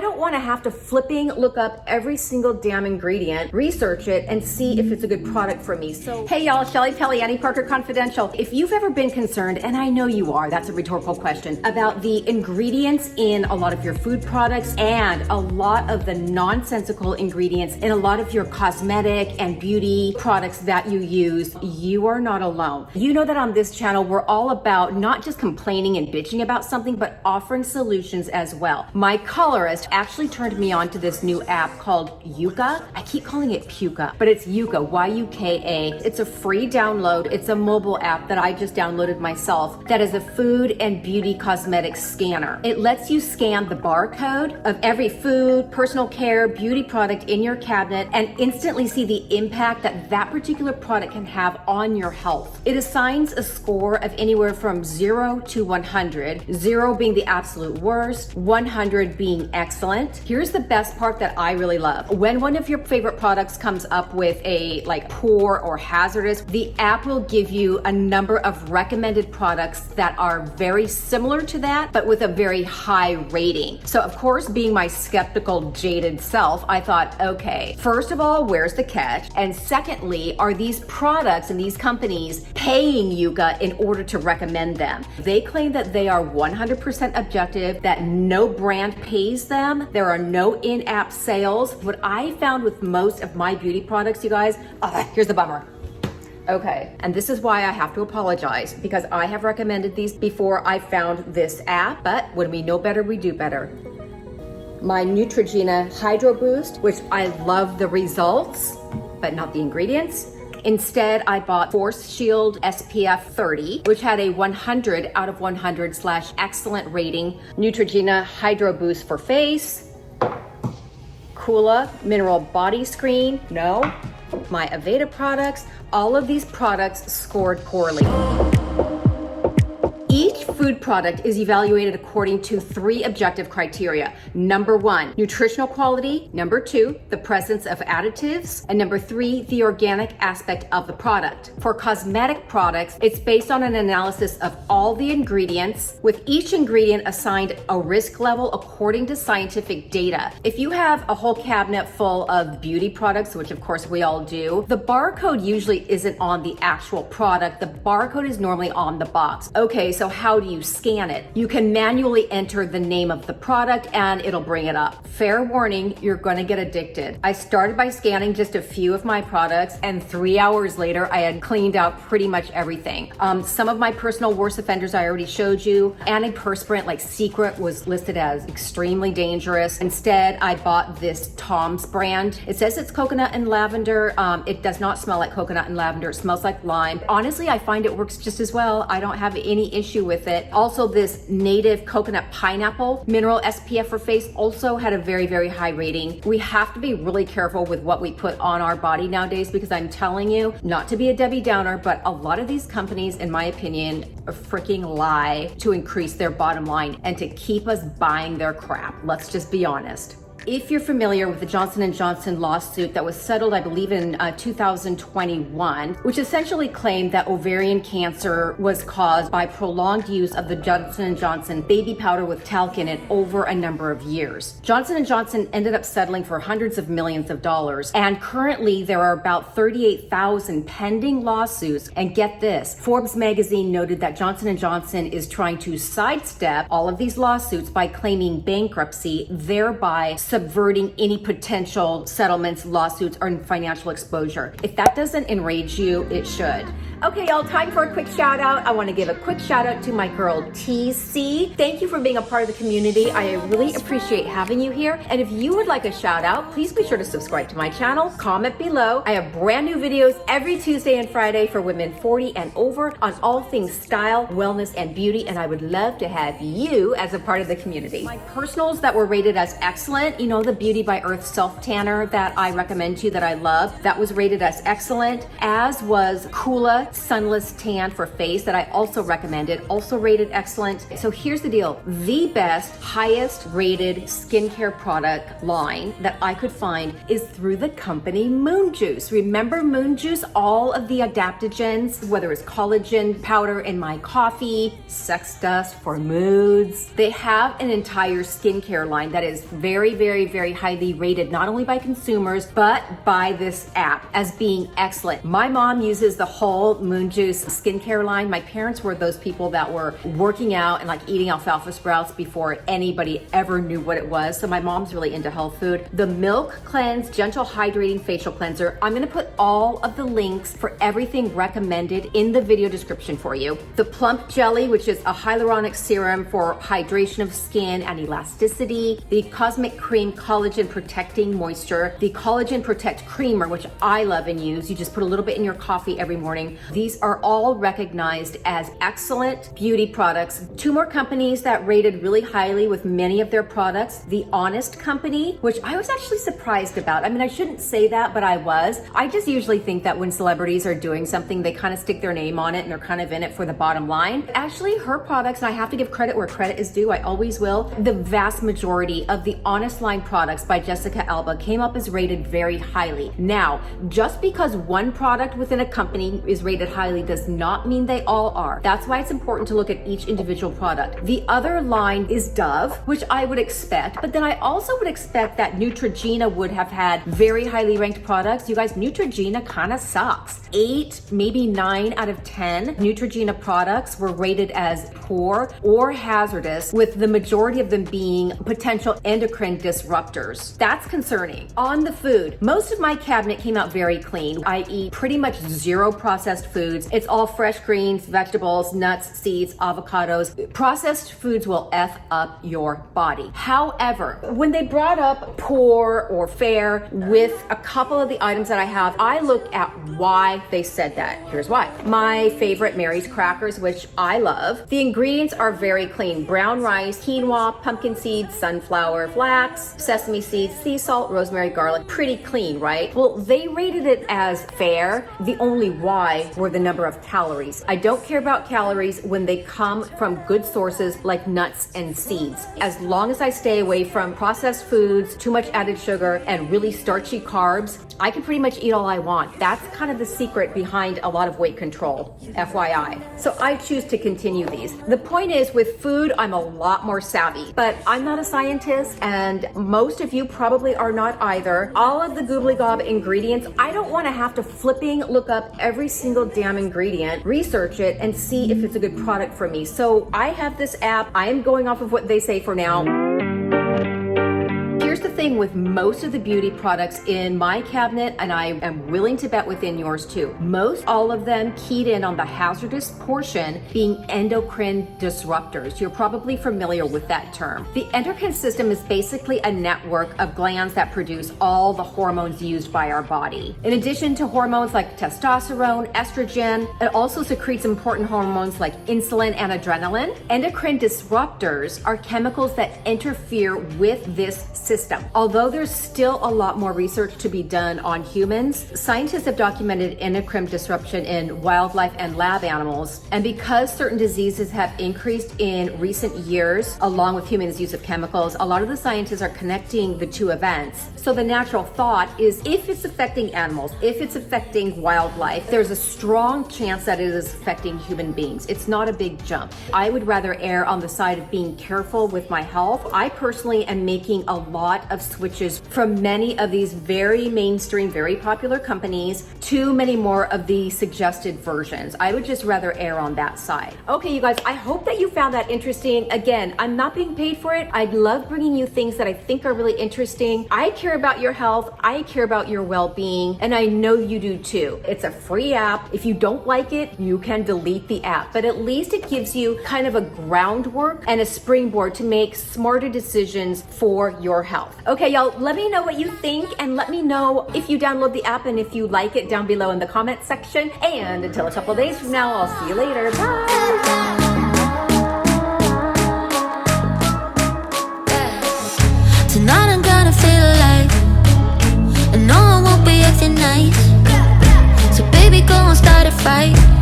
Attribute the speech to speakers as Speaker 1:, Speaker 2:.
Speaker 1: don't want to have to look up every single damn ingredient, research it, and see if it's a good product for me. So, hey y'all, Shelli, Pelly, Annie Parker Confidential. If you've ever been concerned, and I know you are, that's a rhetorical question, about the ingredients in a lot of your food products and a lot of the nonsensical ingredients in a lot of your cosmetic and beauty products that you use, you are not alone. You know that on this channel, we're all about not just complaining and bitching about something, but offering solutions as well. My colorist actually turned me on to this new app called YUKA. I keep calling it Puka, but it's YUKA, Y-U-K-A. It's a free download. It's a mobile app that I just downloaded myself that is a food and beauty cosmetics scanner. It lets you scan the barcode of every food, personal care, beauty product in your cabinet and instantly see the impact that that particular product can have on your health. It assigns a score of anywhere from 0 to 100, 0 being the absolute worst, 100 being excellent. Here's the best part that I really love. When one of your favorite products comes up with a poor or hazardous, the app will give you a number of recommended products that are very similar to that, but with a very high rating. So of course, being my skeptical, jaded self, I thought, okay, first of all, where's the catch? And secondly, are these products and these companies paying YUKA in order to recommend them? They claim that they are 100% objective, that no brand pays them. There are no in-app sales. What I found with most of my beauty products, you guys, here's the bummer. Okay, and this is why I have to apologize, because I have recommended these before I found this app, but when we know better, we do better. My NEUTROGENA HYDROBOOST, which I love the results, but not the ingredients. Instead, I bought Force Shield SPF 30, which had a 100 out of 100 / excellent rating. NEUTROGENA HYDROBOOST for face. Coola Mineral Body Screen, no. My Aveda products, all of these products scored poorly. Each food product is evaluated according to 3 objective criteria. Number 1, nutritional quality. Number 2, the presence of additives. And number 3, the organic aspect of the product. For cosmetic products, it's based on an analysis of all the ingredients, with each ingredient assigned a risk level according to scientific data. If you have a whole cabinet full of beauty products, which of course we all do, the barcode usually isn't on the actual product. The barcode is normally on the box. Okay, so how do you scan it? You can manually enter the name of the product and it'll bring it up. Fair warning, you're gonna get addicted. I started by scanning just a few of my products and 3 hours later, I had cleaned out pretty much everything. Some of my personal worst offenders I already showed you. Antiperspirant like Secret was listed as extremely dangerous. Instead, I bought this Tom's brand. It says it's coconut and lavender. It does not smell like coconut and lavender. It smells like lime. Honestly, I find it works just as well. I don't have any issue with it. Also, this native coconut pineapple mineral SPF for face also had a very, very high rating. We have to be really careful with what we put on our body nowadays, because I'm telling you, not to be a Debbie Downer, but a lot of these companies, in my opinion, freaking lie to increase their bottom line and to keep us buying their crap. Let's just be honest. If you're familiar with the Johnson & Johnson lawsuit that was settled, I believe in 2021, which essentially claimed that ovarian cancer was caused by prolonged use of the Johnson & Johnson baby powder with talc in it over a number of years. Johnson & Johnson ended up settling for hundreds of millions of dollars, and currently there are about 38,000 pending lawsuits. And get this, Forbes magazine noted that Johnson & Johnson is trying to sidestep all of these lawsuits by claiming bankruptcy, thereby subverting any potential settlements, lawsuits, or financial exposure. If that doesn't enrage you, it should. Okay, y'all, time for a quick shout out. I want to give a quick shout out to my girl TC. Thank you for being a part of the community. I really appreciate having you here. And if you would like a shout out, please be sure to subscribe to my channel, comment below. I have brand new videos every Tuesday and Friday for women 40 and over on all things style, wellness, and beauty. And I would love to have you as a part of the community. My personals that were rated as excellent, you know, the Beauty by Earth self tanner that I recommend to you that I love, that was rated as excellent, as was Coola Sunless Tan for face that I also recommended, also rated excellent. So here's the deal. The best, highest rated skincare product line that I could find is through the company Moon Juice. Remember Moon Juice? All of the adaptogens, whether it's collagen powder in my my coffee, sex dust for moods. They have an entire skincare line that is very, very, very highly rated, not only by consumers, but by this app as being excellent. My mom uses the whole Moon Juice skincare line. My parents were those people that were working out and like eating alfalfa sprouts before anybody ever knew what it was. So my mom's really into health food. The Milk Cleanse Gentle Hydrating Facial Cleanser. I'm gonna put all of the links for everything recommended in the video description for you. The Plump Jelly, which is a hyaluronic serum for hydration of skin and elasticity. The Cosmic Cream Collagen Protecting Moisture. The Collagen Protect Creamer, which I love and use. You just put a little bit in your coffee every morning. These are all recognized as excellent beauty products. Two more companies that rated really highly with many of their products. The Honest Company, which I was actually surprised about. I mean, I shouldn't say that, but I was. I just usually think that when celebrities are doing something, they kind of stick their name on it and they're kind of in it for the bottom line. Actually, her products, and I have to give credit where credit is due, I always will, the vast majority of the Honest line products by Jessica Alba came up as rated very highly. Now, just because one product within a company is rated highly does not mean they all are. That's why it's important to look at each individual product. The other line is Dove, which I would expect, but then I also would expect that Neutrogena would have had very highly ranked products. You guys, Neutrogena kind of sucks. 8, maybe 9 out of 10 Neutrogena products were rated as poor or hazardous, with the majority of them being potential endocrine disruptors. That's concerning. On the food, most of my cabinet came out very clean. I eat pretty much zero processed foods. It's all fresh greens, vegetables, nuts, seeds, avocados. Processed foods will F up your body. However, when they brought up poor or fair with a couple of the items that I have, I look at why they said that. Here's why. My favorite, Mary's crackers, which I love. The ingredients are very clean. Brown rice, quinoa, pumpkin seeds, sunflower, flax, sesame seeds, sea salt, rosemary, garlic. Pretty clean, right? Well, they rated it as fair. The only why were the number of calories. I don't care about calories when they come from good sources like nuts and seeds. As long as I stay away from processed foods, too much added sugar, and really starchy carbs, I can pretty much eat all I want. That's kind of the secret behind a lot of weight control, FYI. So I choose to continue these. The point is, with food, I'm a lot more savvy, but I'm not a scientist, and most of you probably are not either. All of the goobly gob ingredients, I don't want to have to flipping look up every single damn ingredient, research it, and see if it's a good product for me. So I have this app. I am going off of what they say for now. Here's the thing with most of the beauty products in my cabinet, and I am willing to bet within yours too, most all of them keyed in on the hazardous portion being endocrine disruptors. You're probably familiar with that term. The endocrine system is basically a network of glands that produce all the hormones used by our body. In addition to hormones like testosterone, estrogen, it also secretes important hormones like insulin and adrenaline. Endocrine disruptors are chemicals that interfere with this system. Although there's still a lot more research to be done on humans, scientists have documented endocrine disruption in wildlife and lab animals. And because certain diseases have increased in recent years, along with humans' use of chemicals, a lot of the scientists are connecting the two events. So the natural thought is, if it's affecting animals, if it's affecting wildlife, there's a strong chance that it is affecting human beings. It's not a big jump. I would rather err on the side of being careful with my health. I personally am making a lot of switches from many of these very mainstream, very popular companies to many more of the suggested versions. I would just rather err on that side. Okay, you guys, I hope that you found that interesting. Again, I'm not being paid for it. I love bringing you things that I think are really interesting. I care about your health. I care about your well-being, and I know you do too. It's a free app. If you don't like it, you can delete the app, but at least it gives you kind of a groundwork and a springboard to make smarter decisions for your health. Okay, y'all, let me know what you think, and let me know if you download the app and if you like it down below in the comment section. And until a couple days from now, I'll see you later. Bye.
Speaker 2: Tonight I'm gonna feel alive, and no, I won't be acting nice. So baby, go and start a fight.